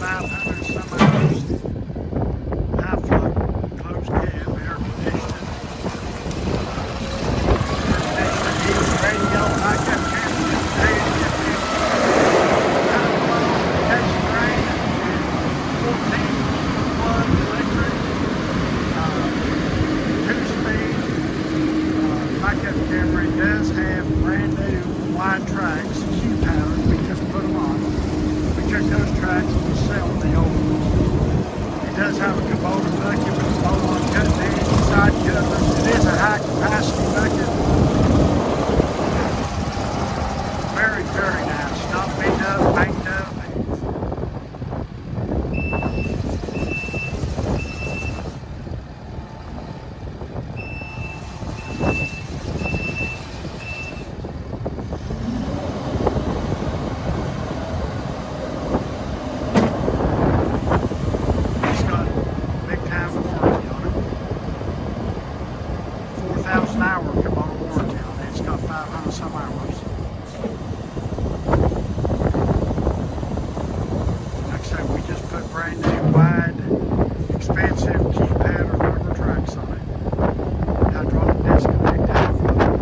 500 some hours. High flow, closed cab, air conditioning. Radio, backup camera, catching rain, 14 plug electric, 2-speed backup camera. It does have brand new wide tracks, KUBOTA. We just put them on. We took those tracks and we sell the old ones. It does have a KUBOTA bucket with a bolt-on cut down, side covers. It is a high capacity bucket. Very, very nice. Not beat up, banged up. It's got big time warranty on it. 4,000 hour KUBOTA warranty on it. It's got 500 some hours. Like I said, we just put brand new, wide, expensive KUBOTA rubber tracks on it. Hydraulic disconnect down for them.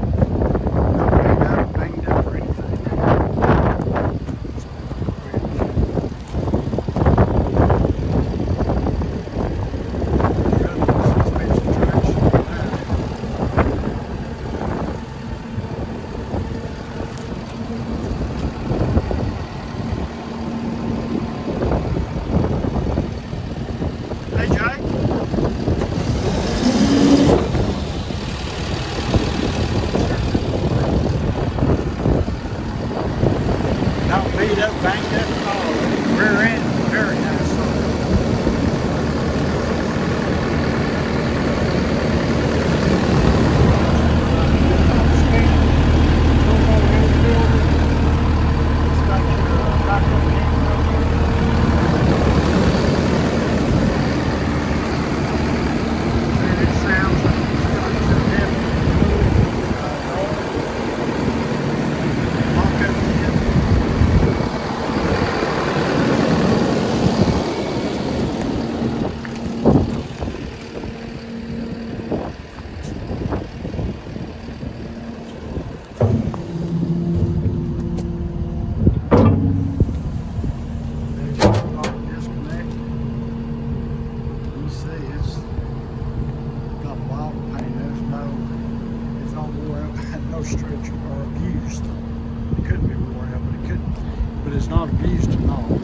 No beat up, banged up or anything. Hey, Jay. Not beat up, banged up at all. Rear end, very nice. It's got your backup camera. It sounds like it's got your heavy lock up in. There's your hydraulic disconnect. You see it's got bottle paint. There's it's not wore out, no stretch or abused. It could be wore out, but it's not abused at all.